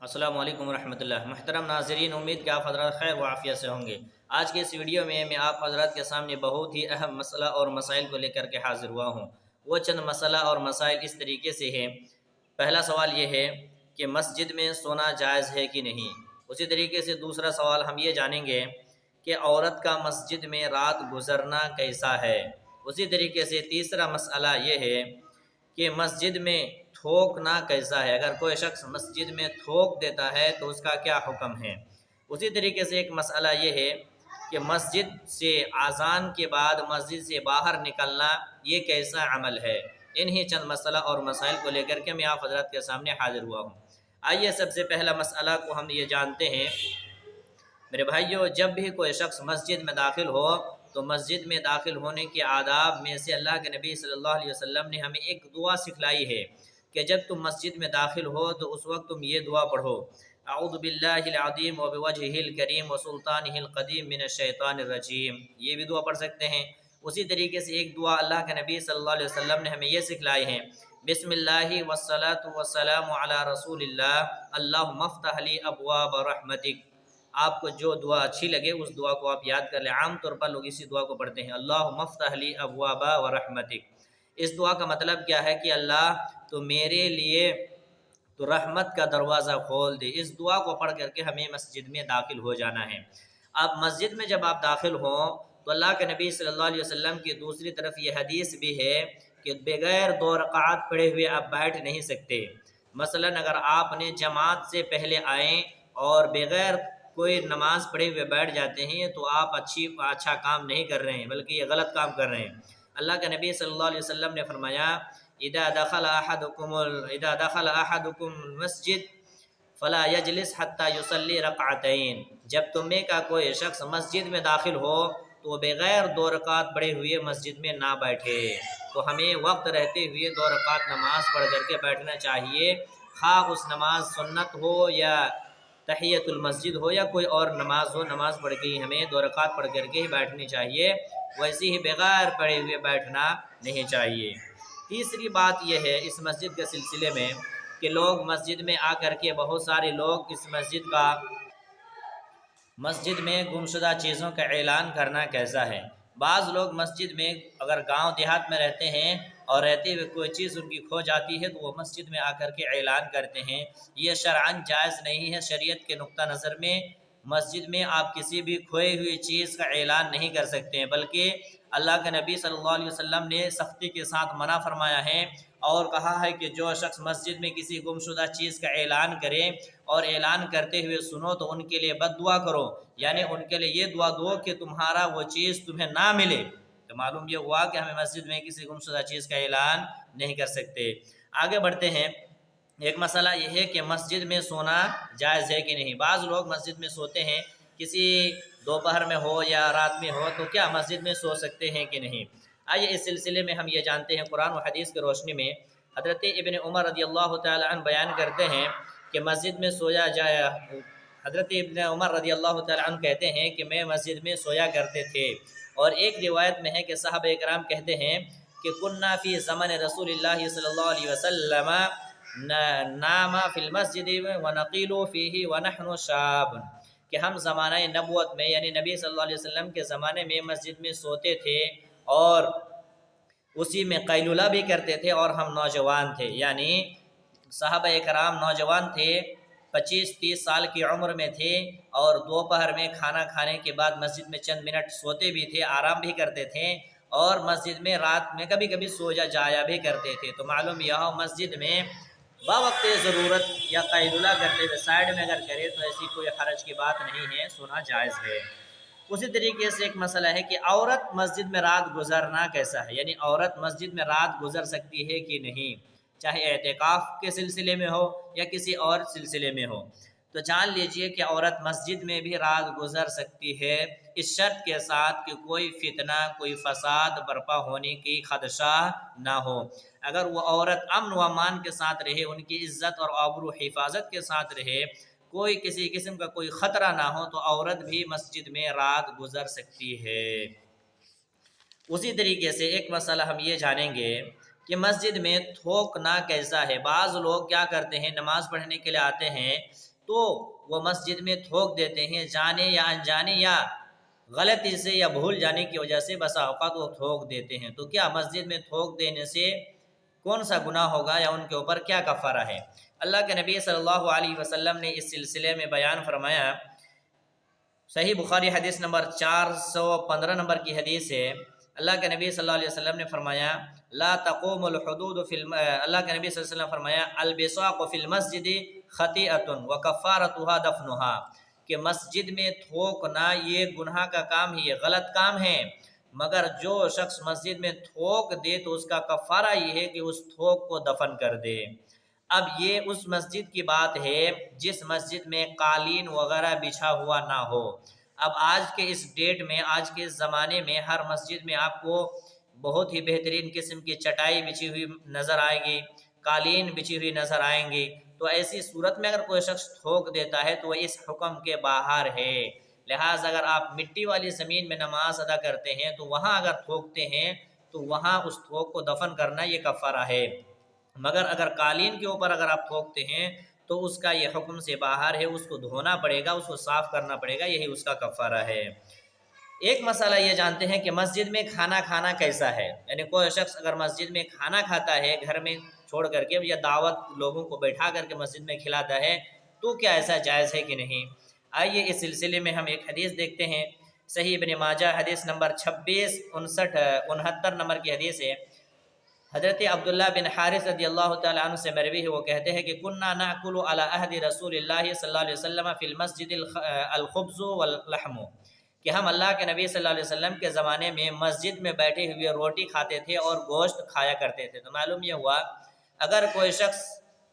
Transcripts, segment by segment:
السلام علیکم ورحمۃ اللہ۔ محترم ناظرین، امید کہ آپ حضرات خیر و عافیت سے ہوں گے۔ آج کی اس ویڈیو میں آپ حضرات کے سامنے بہت ہی اہم مسئلہ اور مسائل کو لے کر کے حاضر ہوا ہوں۔ وہ چند مسئلہ اور مسائل اس طریقے سے ہیں۔ پہلا سوال یہ ہے کہ مسجد میں سونا جائز ہے کہ نہیں۔ اسی طریقے سے دوسرا سوال ہم یہ جانیں گے کہ عورت کا مسجد میں رات گزرنا کیسا ہے۔ اسی طریقے سے تیسرا مسئلہ یہ ہے کہ مسجد میں تھوکنا کیسا ہے۔ اگر کوئی شخص مسجد میں تھوک دیتا ہے تو اس کا کیا حکم ہے۔ اسی طریقے سے ایک مسئلہ یہ ہے کہ مسجد سے اذان کے بعد مسجد سے باہر نکلنا یہ کیسا عمل ہے۔ انہی چند مسئلہ اور مسائل کو لے کر کے میں آپ حضرات کے سامنے حاضر ہوا ہوں۔ آئیے سب سے پہلا مسئلہ کو ہم یہ جانتے ہیں۔ میرے بھائیو، جب بھی کوئی شخص مسجد میں داخل ہو تو مسجد میں داخل ہونے کے آداب میں سے اللہ کے نبی صلی اللہ علیہ وسلم نے ہمیں ایک دعا سکھلائی ہے کہ جب تم مسجد میں داخل ہو تو اس وقت تم یہ دعا پڑھو: اعوذ باللہ العظیم وبوجہہ الکریم وسلطانہ القدیم من الشیطان الرجیم۔ یہ بھی دعا پڑھ سکتے ہیں۔ اسی طریقے سے ایک دعا اللہ کے نبی صلی اللہ علیہ وسلم نے ہمیں یہ سکھلائی ہے: بسم اللہ والصلاة والسلام علی رسول اللہ اللہم افتح لی ابواب رحمتک۔ آپ کو جو دعا اچھی لگے اس دعا کو آپ یاد کر لیں۔ عام طور پر لوگ اسی دعا کو پڑھتے ہیں: اللہم افتح لی ابواب رحمتک۔ اس دعا کا مطلب کیا ہے کہ اللہ تو میرے لیے تو رحمت کا دروازہ کھول دے۔ اس دعا کو پڑھ کر کے ہمیں مسجد میں داخل ہو جانا ہے۔ اب مسجد میں جب آپ داخل ہوں تو اللہ کے نبی صلی اللہ علیہ وسلم کی دوسری طرف یہ حدیث بھی ہے کہ بغیر 2 رکعات پڑھے ہوئے آپ بیٹھ نہیں سکتے۔ مثلا اگر آپ نے جماعت سے پہلے آئیں اور بغیر کوئی نماز پڑھے ہوئے بیٹھ جاتے ہیں تو آپ اچھا کام نہیں کر رہے ہیں، بلکہ یہ غلط کام کر رہے ہیں۔ اللہ کے نبی صلی اللہ علیہ وسلم نے فرمایا: اذا دخل احدکم المسجد فلا یجلس حتی یصلی رکعتین۔ جب تم میں کا کوئی شخص مسجد میں داخل ہو تو بغیر 2 رکعت پڑھے ہوئے مسجد میں نہ بیٹھے۔ تو ہمیں وقت رہتے ہوئے 2 رکعت نماز پڑھ کر کے بیٹھنا چاہیے، خواہ اس نماز سنت ہو یا تحیت المسجد ہو یا کوئی اور نماز ہو۔ نماز پڑھ کے ہی ہمیں 2 رکعت پڑھ کر کے ہی بیٹھنی چاہیے، ویسے ہی بغیر پڑھے ہوئے بیٹھنا نہیں چاہیے۔ تیسری بات یہ ہے اس مسجد کے سلسلے میں کہ لوگ مسجد میں آ کر کے بہت سارے لوگ اس مسجد میں گمشدہ چیزوں کا اعلان کرنا کیسا ہے۔ بعض لوگ مسجد میں اگر گاؤں دیہات میں رہتے ہیں اور رہتے ہوئے کوئی چیز ان کی کھو جاتی ہے تو وہ مسجد میں آ کر کے اعلان کرتے ہیں۔ یہ شرعاً جائز نہیں ہے۔ شریعت کے نقطہ نظر میں مسجد میں آپ کسی بھی کھوئی ہوئی چیز کا اعلان نہیں کر سکتے ہیں، بلکہ اللہ کے نبی صلی اللہ علیہ وسلم نے سختی کے ساتھ منع فرمایا ہے اور کہا ہے کہ جو شخص مسجد میں کسی گمشدہ چیز کا اعلان کرے اور اعلان کرتے ہوئے سنو تو ان کے لیے بد دعا کرو، یعنی ان کے لیے یہ دعا دو کہ تمہارا وہ چیز تمہیں نہ ملے۔ تو معلوم یہ ہوا کہ ہمیں مسجد میں کسی گمشدہ چیز کا اعلان نہیں کر سکتے۔ آگے بڑھتے ہیں۔ ایک مسئلہ یہ ہے کہ مسجد میں سونا جائز ہے کہ نہیں۔ بعض لوگ مسجد میں سوتے ہیں، کسی دوپہر میں ہو یا رات میں ہو، تو کیا مسجد میں سو سکتے ہیں کہ نہیں۔ آئیے اس سلسلے میں ہم یہ جانتے ہیں، قرآن و حدیث کی روشنی میں حضرت ابن عمر رضی اللہ تعالی عنہ بیان کرتے ہیں کہ مسجد میں سویا جائے۔ حضرت ابن عمر رضی اللہ تعالی عنہ کہتے ہیں کہ میں مسجد میں سویا کرتے تھے، اور ایک روایت میں ہے کہ صحابہ کرام کہتے ہیں کہ کننا فی زمن رسول اللہ صلی اللہ علیہ وسلم نام فی المسجد ونقیل فیہ ونحن شاب، کہ ہم زمانہ نبوت میں یعنی نبی صلی اللہ علیہ وسلم کے زمانے میں مسجد میں سوتے تھے اور اسی میں قیلولہ بھی کرتے تھے اور ہم نوجوان تھے، یعنی صحابہ کرام نوجوان تھے، 25-30 سال کی عمر میں تھے، اور دوپہر میں کھانا کھانے کے بعد مسجد میں چند منٹ سوتے بھی تھے، آرام بھی کرتے تھے، اور مسجد میں رات میں کبھی کبھی سو جایا بھی کرتے تھے۔ تو معلوم یہ ہو مسجد میں باوقت ضرورت یا قیلولہ کرتے ہوئے سائڈ میں اگر کرے تو ایسی کوئی حرج کی بات نہیں ہے، سونا جائز ہے۔ اسی طریقے سے ایک مسئلہ ہے کہ عورت مسجد میں رات گزرنا کیسا ہے، یعنی عورت مسجد میں رات گزر سکتی ہے کہ نہیں، چاہے اعتکاف کے سلسلے میں ہو یا کسی اور سلسلے میں ہو۔ تو جان لیجئے کہ عورت مسجد میں بھی رات گزر سکتی ہے، اس شرط کے ساتھ کہ کوئی فتنہ کوئی فساد برپا ہونے کی خدشہ نہ ہو۔ اگر وہ عورت امن و امان کے ساتھ رہے، ان کی عزت اور آبرو حفاظت کے ساتھ رہے، کوئی کسی قسم کا کوئی خطرہ نہ ہو، تو عورت بھی مسجد میں رات گزر سکتی ہے۔ اسی طریقے سے ایک مسئلہ ہم یہ جانیں گے کہ مسجد میں تھوکنا کیسا ہے۔ بعض لوگ کیا کرتے ہیں، نماز پڑھنے کے لیے آتے ہیں، تو وہ مسجد میں تھوک دیتے ہیں، جانے یا انجانے یا غلطی سے یا بھول جانے کی وجہ سے بسا اوقات وہ تھوک دیتے ہیں، تو کیا مسجد میں تھوک دینے سے کون سا گناہ ہوگا یا ان کے اوپر کیا کفارہ ہے؟ اللہ کے نبی صلی اللہ علیہ وسلم نے اس سلسلے میں بیان فرمایا، صحیح بخاری حدیث نمبر 415 نمبر کی حدیث ہے، اللہ کے نبی صلی اللہ علیہ وسلم نے فرمایا لا تقوم الحدود فی اللہ کے نبی صلی اللہ علیہ وسلم فرمایا البصاق فی المسجد خطیئۃ وکفارتها دفنها، کہ مسجد میں تھوکنا یہ گناہ کا کام ہے، یہ غلط کام ہے، مگر جو شخص مسجد میں تھوک دے تو اس کا کفارہ یہ ہے کہ اس تھوک کو دفن کر دے۔ اب یہ اس مسجد کی بات ہے جس مسجد میں قالین وغیرہ بچھا ہوا نہ ہو۔ اب آج کے اس ڈیٹ میں، آج کے اس زمانے میں ہر مسجد میں آپ کو بہت ہی بہترین قسم کی چٹائی بچھی ہوئی نظر آئے گی، قالین بچھی ہوئی نظر آئیں گی، تو ایسی صورت میں اگر کوئی شخص تھوک دیتا ہے تو وہ اس حکم کے باہر ہے۔ لہٰذا اگر آپ مٹی والی زمین میں نماز ادا کرتے ہیں تو وہاں اگر تھوکتے ہیں تو وہاں اس تھوک کو دفن کرنا یہ کفارہ ہے، مگر اگر قالین کے اوپر اگر آپ تھوکتے ہیں تو اس کا یہ حکم سے باہر ہے، اس کو دھونا پڑے گا، اس کو صاف کرنا پڑے گا، یہی اس کا کفارہ ہے۔ ایک مسئلہ یہ جانتے ہیں کہ مسجد میں کھانا کھانا کیسا ہے، یعنی کوئی شخص اگر مسجد میں کھانا کھاتا ہے گھر میں چھوڑ کر کے یا دعوت لوگوں کو بیٹھا کر کے مسجد میں کھلاتا ہے تو کیا ایسا جائز ہے کہ نہیں؟ آئیے اس سلسلے میں ہم ایک حدیث دیکھتے ہیں، صحیح ابن ماجہ حدیث نمبر 2669 نمبر کی حدیث ہے، حضرت عبداللہ بن حارث رضی اللہ تعالیٰ عنہ سے مروی ہے، وہ کہتے ہیں کہ کننا ناکل علی عہد رسول اللہ صلی اللہ علیہ وسلم فی المسجد الخبز واللحم، کہ ہم اللہ کے نبی صلی اللہ علیہ وسلم کے زمانے میں مسجد میں بیٹھے ہوئے روٹی کھاتے تھے اور گوشت کھایا کرتے تھے۔ تو معلوم یہ ہوا اگر کوئی شخص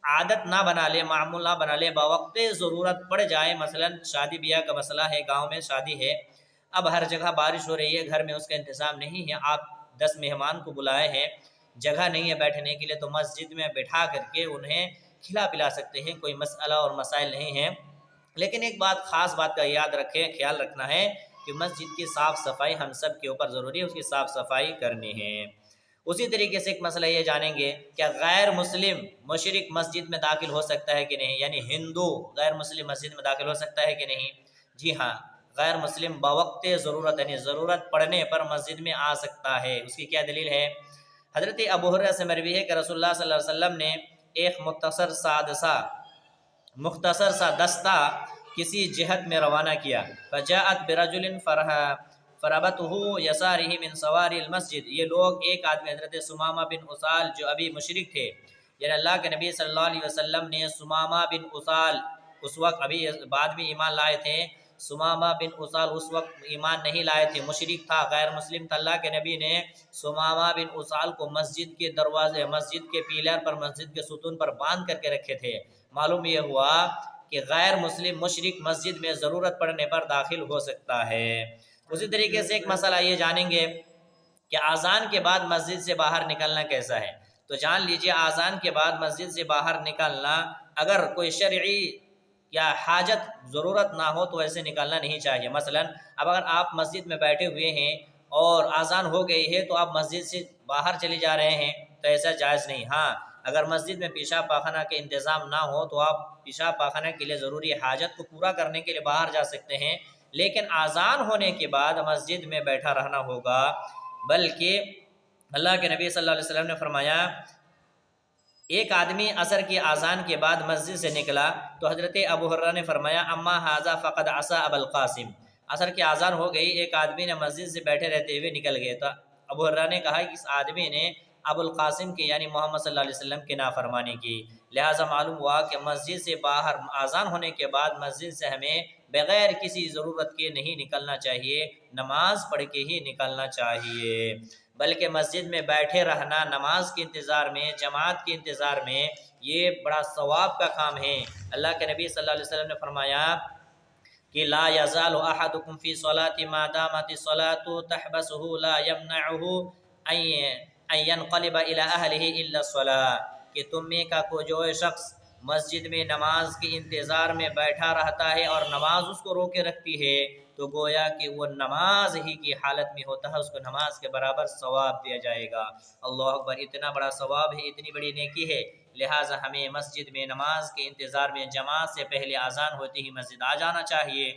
عادت نہ بنا لے، معمول نہ بنا لے، باوقت ضرورت پڑ جائے، مثلا شادی بیاہ کا مسئلہ ہے، گاؤں میں شادی ہے، اب ہر جگہ بارش ہو رہی ہے، گھر میں اس کا انتظام نہیں ہے، آپ 10 مہمان کو بلائے ہیں، جگہ نہیں ہے بیٹھنے کے لیے، تو مسجد میں بٹھا کر کے انہیں کھلا پلا سکتے ہیں، کوئی مسئلہ اور مسائل نہیں ہے۔ لیکن ایک بات، خاص بات کا یاد رکھیں، خیال رکھنا ہے کہ مسجد کی صاف صفائی ہم سب کے اوپر ضروری ہے، اس کی صاف صفائی کرنی ہے۔ اسی طریقے سے ایک مسئلہ یہ جانیں گے کہ غیر مسلم مشرک مسجد میں داخل ہو سکتا ہے کہ نہیں، یعنی ہندو غیر مسلم مسجد میں داخل ہو سکتا ہے کہ نہیں؟ جی ہاں، غیر مسلم بوقت ضرورت یعنی ضرورت پڑنے پر مسجد میں آ سکتا ہے۔ اس کی کیا دلیل ہے؟ حضرت ابو ہریرہ سے مروی ہے کہ رسول اللہ صلی اللہ علیہ وسلم نے ایک مختصر سا دستہ کسی جہت میں روانہ کیا، فجاءت برجل فربته یسارہ من سواری المسجد، یہ لوگ ایک آدمی حضرت سمامہ بن اسال جو ابھی مشرک تھے، یعنی اللہ کے نبی صلی اللہ علیہ وسلم نے سمامہ بن اسال اس وقت ابھی بعد میں ایمان لائے تھے، سمامہ بن اسال اس وقت ایمان نہیں لائے تھے، مشرک تھا، غیر مسلم تھا، اللہ کے نبی نے سمامہ بن اسال کو مسجد کے دروازے، مسجد کے پیلر پر، مسجد کے ستون پر باندھ کر کے رکھے تھے۔ معلوم یہ ہوا کہ غیر مسلم مشرک مسجد میں ضرورت پڑنے پر داخل ہو سکتا ہے۔ اسی طریقے سے ایک مسئلہ یہ جانیں گے کہ اذان کے بعد مسجد سے باہر نکلنا کیسا ہے؟ تو جان لیجئے اذان کے بعد مسجد سے باہر نکلنا اگر کوئی شرعی یا حاجت ضرورت نہ ہو تو ایسے نکلنا نہیں چاہیے۔ مثلا اب اگر آپ مسجد میں بیٹھے ہوئے ہیں اور اذان ہو گئی ہے تو آپ مسجد سے باہر چلے جا رہے ہیں تو ایسا جائز نہیں۔ ہاں، اگر مسجد میں پیشاب پاخانہ کے انتظام نہ ہو تو آپ پیشاب پاخانہ کے لیے ضروری حاجت کو پورا کرنے کے لیے باہر جا سکتے ہیں، لیکن اذان ہونے کے بعد مسجد میں بیٹھا رہنا ہوگا۔ بلکہ اللہ کے نبی صلی اللہ علیہ وسلم نے فرمایا ایک آدمی عصر کی اذان کے بعد مسجد سے نکلا تو حضرت ابو ہریرہ نے فرمایا اما ھذا فقد عصى ابا القاسم، عصر کی اذان ہو گئی، ایک آدمی نے مسجد سے بیٹھے رہتے ہوئے نکل گئے، تو ابو ہریرہ نے کہا کہ اس آدمی نے ابو القاسم کی یعنی محمد صلی اللہ علیہ وسلم کی نافرمانی کی۔ لہٰذا معلوم ہوا کہ مسجد سے باہر اذان ہونے کے بعد مسجد سے ہمیں بغیر کسی ضرورت کے نہیں نکلنا چاہیے، نماز پڑھ کے ہی نکلنا چاہیے۔ بلکہ مسجد میں بیٹھے رہنا نماز کے انتظار میں، جماعت کے انتظار میں، یہ بڑا ثواب کا کام ہے۔ اللہ کے نبی صلی اللہ علیہ وسلم نے فرمایا کہ لا یزال احدکم فی صلاۃ ما دامت الصلاۃ تحبسه لا یمنعه ان ينقلب الى اهله الا الصلاۃ، کہ تم میں کا کو جو شخص مسجد میں نماز کے انتظار میں بیٹھا رہتا ہے اور نماز اس کو روکے رکھتی ہے تو گویا کہ وہ نماز ہی کی حالت میں ہوتا ہے، اس کو نماز کے برابر ثواب دیا جائے گا۔ اللہ اکبر، اتنا بڑا ثواب ہے، اتنی بڑی نیکی ہے، لہٰذا ہمیں مسجد میں نماز کے انتظار میں جماعت سے پہلے اذان ہوتی ہی مسجد آ جانا چاہیے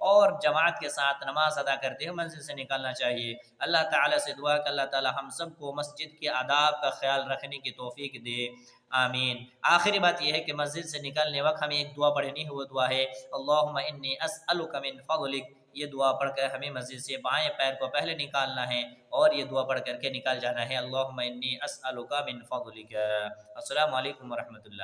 اور جماعت کے ساتھ نماز ادا کرتے ہوئے مسجد سے نکلنا چاہیے۔ اللہ تعالیٰ سے دعا کہ اللہ تعالیٰ ہم سب کو مسجد کے آداب کا خیال رکھنے کی توفیق دے، آمین۔ آخری بات یہ ہے کہ مسجد سے نکلنے وقت ہمیں ایک دعا پڑھنی ہے، وہ دعا ہے اللہم انی اسألک من فضلک۔ یہ دعا پڑھ کر ہمیں مسجد سے بائیں پیر کو پہلے نکالنا ہے اور یہ دعا پڑھ کر کے نکال جانا ہے، اللہم انی اسألک من فضلک۔ السلام علیکم ورحمۃ اللہ۔